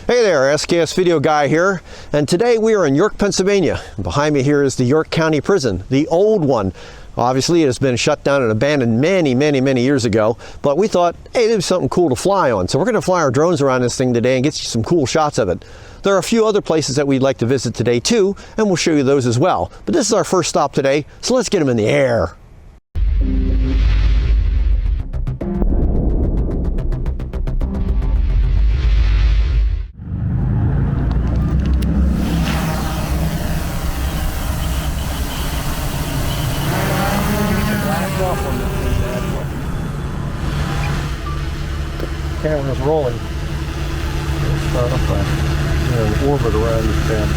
Hey there, SKS Video Guy here, and today we are in York, Pennsylvania. Behind me here is the York County Prison, the old one. Obviously, it has been shut down and abandoned many years ago, but we thought, hey, there's something cool to fly on. So we're going to fly our drones around this thing today and get you some cool shots of it. There are a few other places that we'd like to visit today too, and we'll show you those as well. But this is our first stop today, so let's get them in the air. Camera's rolling. Let's start up an orbit around this bad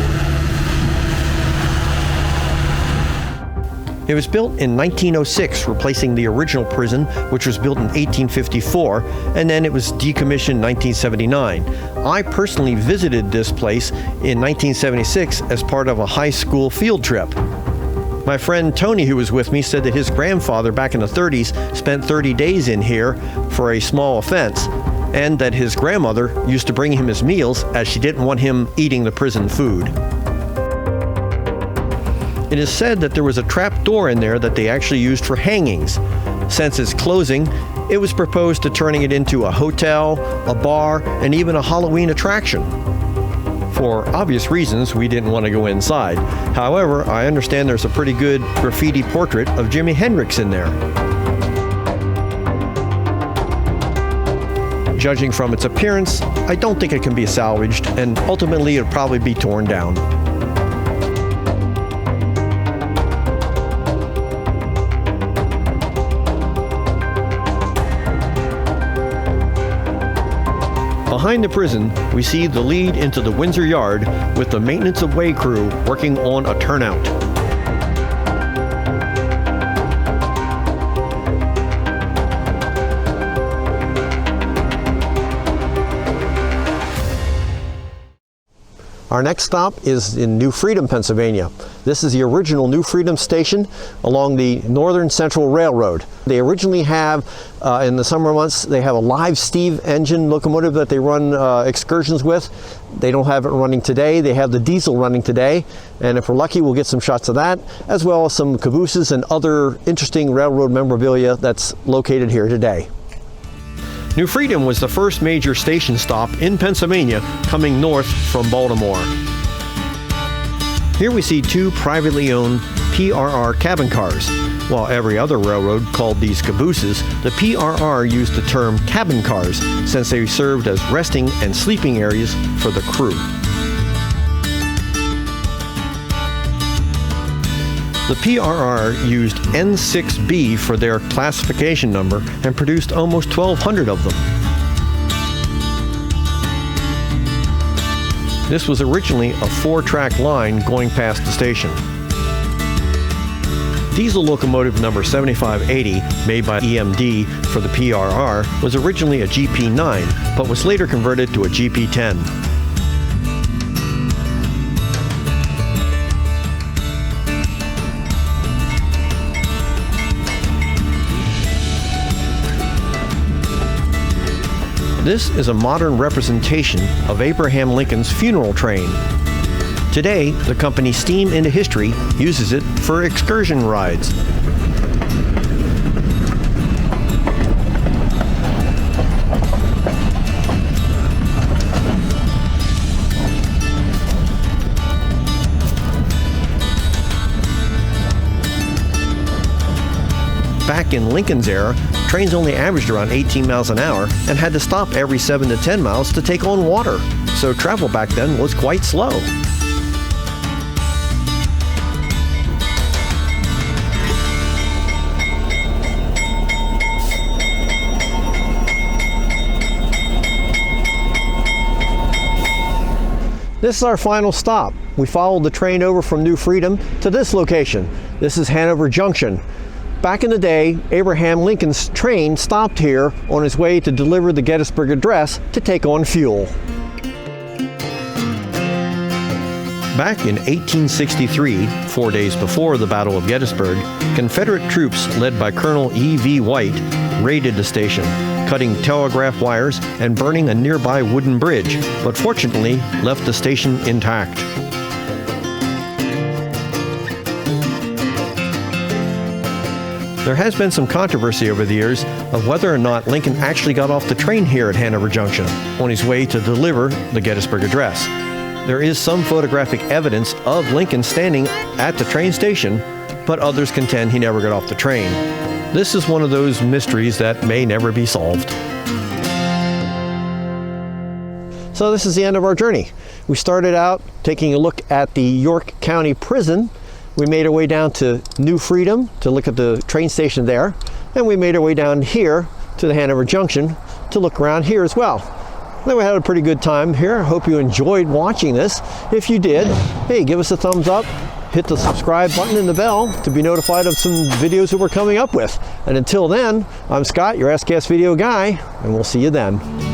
boy. It was built in 1906, replacing the original prison, which was built in 1854, and then it was decommissioned in 1979. I personally visited this place in 1976 as part of a high school field trip. My friend Tony, who was with me, said that his grandfather back in the 30s spent 30 days in here for a small offense, and that his grandmother used to bring him his meals as she didn't want him eating the prison food. It is said that there was a trap door in there that they actually used for hangings. Since its closing, it was proposed to turning it into a hotel, a bar, and even a Halloween attraction. For obvious reasons, we didn't want to go inside. However, I understand there's a pretty good graffiti portrait of Jimi Hendrix in there. Judging from its appearance, I don't think it can be salvaged, and ultimately it'll probably be torn down. Behind the prison, we see the lead into the Windsor Yard with the maintenance of way crew working on a turnout. Our next stop is in New Freedom, Pennsylvania. This is the original New Freedom station along the Northern Central Railroad. They originally have, in the summer months, they have a live Steve engine locomotive that they run excursions with. They don't have it running today. They have the diesel running today. And if we're lucky, we'll get some shots of that, as well as some cabooses and other interesting railroad memorabilia that's located here today. New Freedom was the first major station stop in Pennsylvania coming north from Baltimore. Here we see two privately owned PRR cabin cars. While every other railroad called these cabooses, the PRR used the term cabin cars since they served as resting and sleeping areas for the crew. The PRR used N6B for their classification number and produced almost 1,200 of them. This was originally a 4-track line going past the station. Diesel locomotive number 7580, made by EMD for the PRR, was originally a GP9, but was later converted to a GP10. This is a modern representation of Abraham Lincoln's funeral train. Today, the company Steam Into History uses it for excursion rides. Back in Lincoln's era, trains only averaged around 18 miles an hour and had to stop every 7 to 10 miles to take on water, so travel back then was quite slow. This is our final stop. We followed the train over from New Freedom to this location. This is Hanover Junction. Back in the day, Abraham Lincoln's train stopped here on his way to deliver the Gettysburg Address to take on fuel. Back in 1863, 4 days before the Battle of Gettysburg, Confederate troops led by Colonel E.V. White raided the station, cutting telegraph wires and burning a nearby wooden bridge, but fortunately left the station intact. There has been some controversy over the years of whether or not Lincoln actually got off the train here at Hanover Junction on his way to deliver the Gettysburg Address. There is some photographic evidence of Lincoln standing at the train station, but others contend he never got off the train. This is one of those mysteries that may never be solved. So this is the end of our journey. We started out taking a look at the York County Prison. We made our way down to New Freedom to look at the train station there. And we made our way down here to the Hanover Junction to look around here as well. Then we had a pretty good time here. I hope you enjoyed watching this. If you did, hey, give us a thumbs up, hit the subscribe button and the bell to be notified of some videos that we're coming up with. And until then, I'm Scott, your Ask Gas Video guy, and we'll see you then.